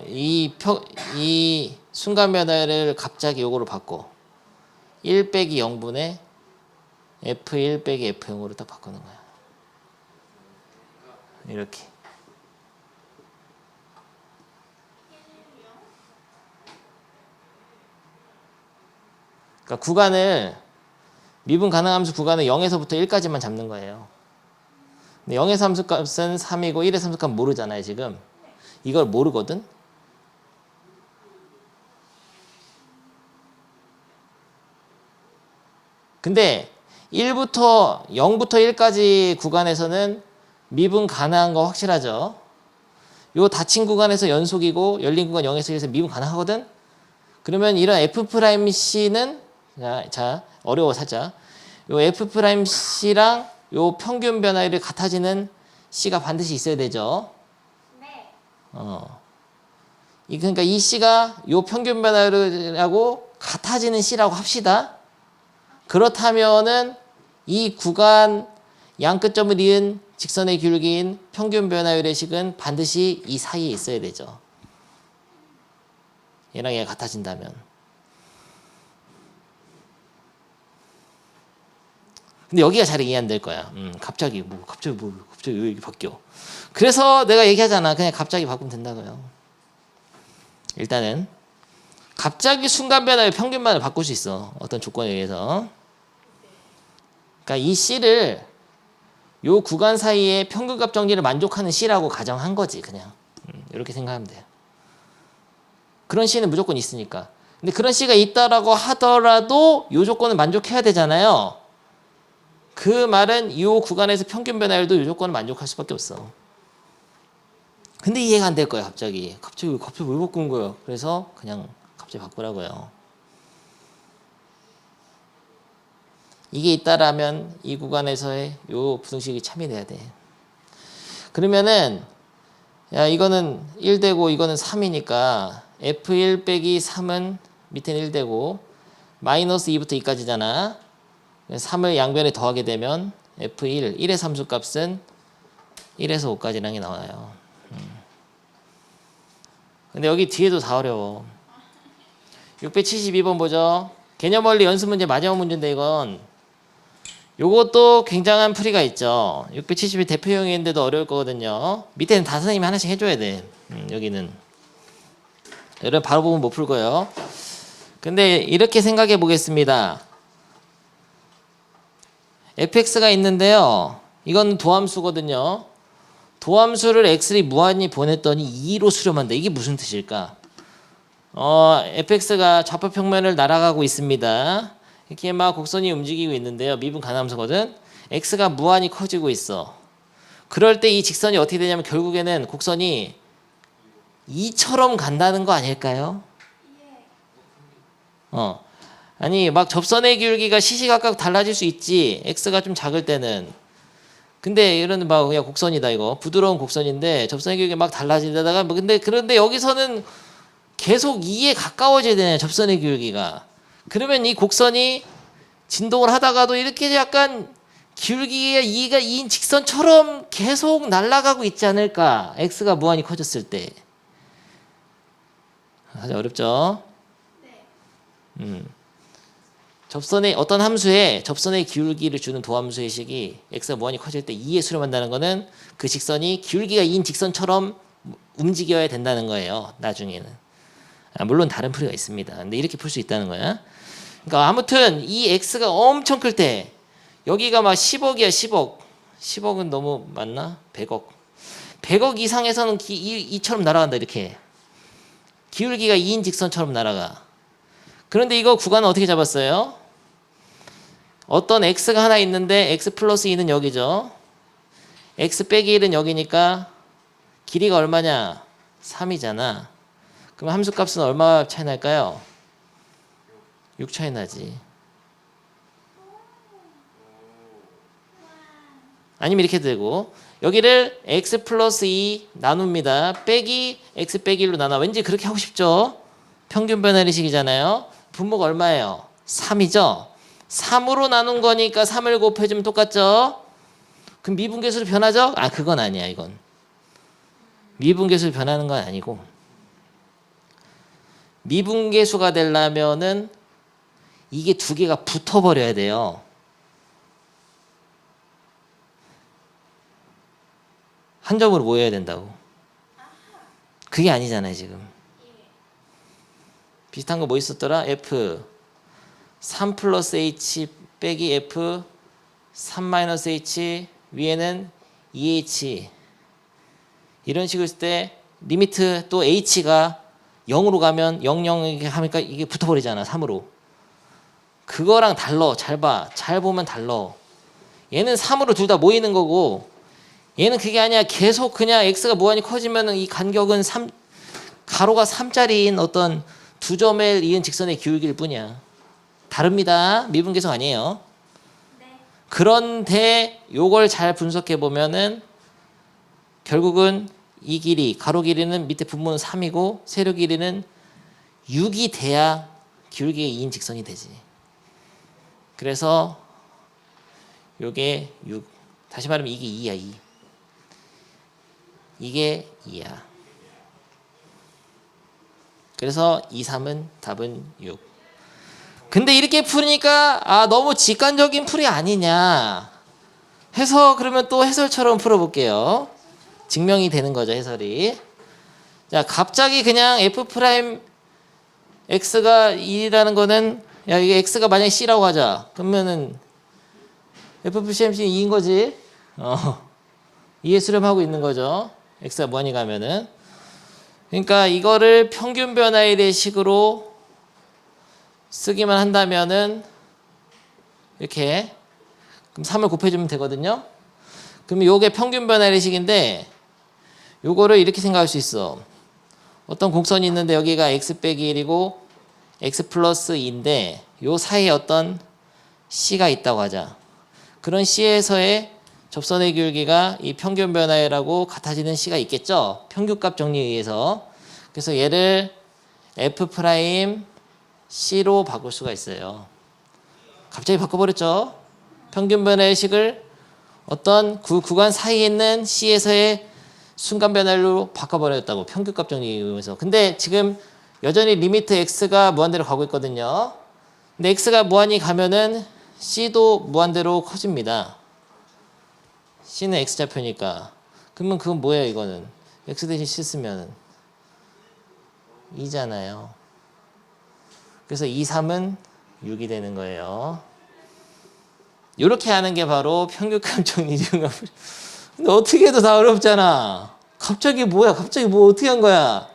이 순간 변화를 갑자기 요거로 바꿔 1 빼기 0분의 f1 빼기 f0으로 딱 바꾸는 거야. 이렇게. 그러니까 구간을 미분 가능함수 구간을 0에서부터 1까지만 잡는 거예요. 근데 0의 함수값은 3이고 1의 함수값은 모르잖아요, 지금. 이걸 모르거든. 근데 0부터 1까지 구간에서는 미분 가능한 거 확실하죠. 요 닫힌 구간에서 연속이고 열린 구간 0에서 1에서 미분 가능하거든. 그러면 이런 f'c는 자 어려워 살짝. 요 f'c랑 요 평균 변화율이 같아지는 c가 반드시 있어야 되죠. 네. 그러니까 이 C가 요 평균 변화율하고 같아지는 C라고 합시다. 그렇다면은 이 구간 양끝점을 이은 직선의 기울기인 평균 변화율의 식은 반드시 이 사이에 있어야 되죠. 얘랑 얘가 같아진다면. 근데 여기가 잘 이해 안 될 거야. 갑자기 왜 이렇게 바뀌어? 그래서 내가 얘기하잖아. 그냥 갑자기 바꾸면 된다고요. 일단은 갑자기 순간 변화의 평균만을 바꿀 수 있어. 어떤 조건에 의해서. 그러니까 이 C를 요 구간 사이에 평균값 정리를 만족하는 C라고 가정한 거지. 그냥 이렇게 생각하면 돼요. 그런 C는 무조건 있으니까. 근데 그런 C가 있다라고 하더라도 요 조건은 만족해야 되잖아요. 그 말은 이 구간에서 평균 변화율도 이 조건을 만족할 수밖에 없어. 근데 이해가 안 될 거야. 갑자기 왜 바꾼 거야? 그래서 그냥 갑자기 바꾸라고요. 이게 있다라면 이 구간에서의 요 부등식이 참이 돼야 돼. 그러면은 야 이거는 1되고 이거는 3이니까 F1 빼기 3은 밑에는 1되고 마이너스 2부터 2까지잖아. 3을 양변에 더하게 되면 F1, 1의 함수값은 1에서 5까지라는 게 나와요. 근데 여기 뒤에도 다 어려워. 672번 보죠. 개념 원리 연습 문제 마지막 문제인데 이건 요것도 굉장한 풀이가 있죠. 672 대표형인데도 어려울 거거든요. 밑에는 다 선생님이 하나씩 해줘야 돼. 여기는 여러분 바로 보면 못 풀 거예요. 근데 이렇게 생각해 보겠습니다. fx가 있는데요. 이건 도함수거든요. 도함수를 x를 무한히 보냈더니 2로 수렴한다. 이게 무슨 뜻일까? fx가 좌표 평면을 날아가고 있습니다. 이렇게 막 곡선이 움직이고 있는데요. 미분 가나함수거든. x가 무한히 커지고 있어. 그럴 때 이 직선이 어떻게 되냐면 결국에는 곡선이 2처럼 간다는 거 아닐까요? 아니 막 접선의 기울기가 시시각각 달라질 수 있지. x가 좀 작을 때는. 근데 이런 막 그냥 곡선이다 이거. 부드러운 곡선인데 접선의 기울기가 막 달라지다가 그런데 여기서는 계속 2에 가까워져야 되네. 접선의 기울기가. 그러면 이 곡선이 진동을 하다가도 이렇게 약간 기울기가 2가 2인 직선처럼 계속 날아가고 있지 않을까? x가 무한히 커졌을 때. 아주 어렵죠? 네. 접선의 어떤 함수에 접선의 기울기를 주는 도함수의 식이 x가 무한히 커질 때 2에 수렴한다는 거는 그 직선이 기울기가 2인 직선처럼 움직여야 된다는 거예요. 나중에는. 물론 다른 풀이가 있습니다. 근데 이렇게 풀 수 있다는 거야. 그러니까 아무튼 이 x가 엄청 클 때 여기가 막 10억이야 10억. 10억은 너무 많나? 100억. 100억 이상에서는 이처럼 날아간다 이렇게. 기울기가 2인 직선처럼 날아가. 그런데 이거 구간은 어떻게 잡았어요? 어떤 x가 하나 있는데 x 플러스 2는 여기죠. x 빼기 1은 여기니까 길이가 얼마냐? 3이잖아. 그럼 함수값은 얼마 차이 날까요? 6 차이 나지. 아니면 이렇게 되고 여기를 x 플러스 2 나눕니다. 빼기 x 빼기 1로 나눠. 왠지 그렇게 하고 싶죠? 평균 변화리식이잖아요. 분모가 얼마예요? 3이죠? 3으로 나눈 거니까 3을 곱해주면 똑같죠? 그럼 미분계수로 변하죠? 그건 아니야 이건. 미분계수로 변하는 건 아니고 미분계수가 되려면은 이게 두 개가 붙어버려야 돼요. 한 점으로 모여야 된다고. 그게 아니잖아요 지금. 비슷한 거 뭐 있었더라? f 3 플러스 h 빼기 f 3 마이너스 h 위에는 2h 이런 식으로 했을 때 리미트 또 h가 0으로 가면 0, 0 이렇게 하니까 이게 붙어버리잖아 3으로. 그거랑 달러. 잘 봐. 잘 보면 달러. 얘는 3으로 둘 다 모이는 거고 얘는 그게 아니야. 계속 그냥 x가 무한히 커지면 이 간격은 3 가로가 3짜리인 어떤 두 점에 이은 직선의 기울기일 뿐이야. 다릅니다. 미분계수 아니에요. 네. 그런데 요걸 잘 분석해 보면은 결국은 이 길이 가로 길이는 밑에 분모는 3이고 세로 길이는 6이 돼야 기울기가 2인 직선이 되지. 그래서 요게 6. 다시 말하면 이게 2야 2. 이게 2야. 그래서 2, 3은 답은 6. 근데 이렇게 풀으니까 너무 직관적인 풀이 아니냐 해서 그러면 또 해설처럼 풀어볼게요. 증명이 되는 거죠 해설이. 자 갑자기 그냥 f 프라임 x가 1이라는 거는 야 이게 x가 만약에 c라고 하자. 그러면은 f 프라임 c는 2인 거지. 이해 수렴하고 있는 거죠. x가 무한히 가면은. 그러니까 이거를 평균 변화에 대해 식으로 쓰기만 한다면은 이렇게 그럼 3을 곱해주면 되거든요. 그러면 요게 평균 변화의 식인데 요거를 이렇게 생각할 수 있어. 어떤 곡선이 있는데 여기가 x 빼기 1이고 x 플러스 2인데 요 사이에 어떤 c가 있다고 하자. 그런 c에서의 접선의 기울기가 이 평균 변화라고 같아지는 c가 있겠죠. 평균값 정리에 의해서. 그래서 얘를 f 프라임 c로 바꿀 수가 있어요. 갑자기 바꿔버렸죠. 평균 변화의 식을 어떤 구간 사이에 있는 c에서의 순간 변화로 바꿔버렸다고. 평균값 정리에 의해서. 근데 지금 여전히 리미트 x가 무한대로 가고 있거든요. 근데 x가 무한히 가면은 c도 무한대로 커집니다. c는 x좌표니까. 그러면 그건 뭐예요 이거는. x 대신 c 쓰면 2잖아요. 그래서 2, 3은 6이 되는 거예요. 이렇게 하는 게 바로 평균값 정리 중. 근데 어떻게 해도 다 어렵잖아. 갑자기 뭐야? 갑자기 뭐 어떻게 한 거야?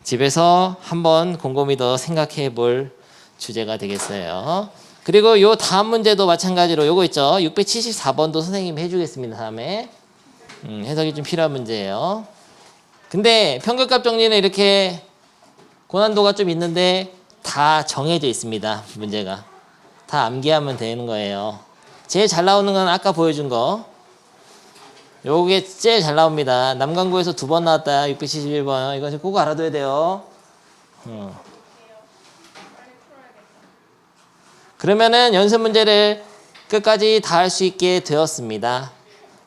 집에서 한번 곰곰이 더 생각해 볼 주제가 되겠어요. 그리고 요 다음 문제도 마찬가지로 요거 있죠. 674번도 선생님이 해주겠습니다. 다음에 해석이 좀 필요한 문제예요. 근데 평균값 정리는 이렇게 고난도가 좀 있는데 다 정해져 있습니다. 문제가. 다 암기하면 되는 거예요. 제일 잘 나오는 건 아까 보여준 거. 요게 제일 잘 나옵니다. 남강구에서 2번 나왔다. 671번. 이거 꼭 알아둬야 돼요. 그러면은 연습 문제를 끝까지 다 할 수 있게 되었습니다.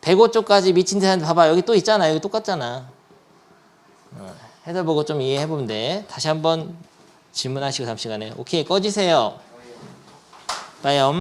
105쪽까지 미친 듯한 봐봐. 여기 또 있잖아. 여기 똑같잖아. 해설 보고 좀 이해해보면 돼. 다시 한번 질문하시고 다음 시간에. 오케이, 꺼지세요. 빠이엄.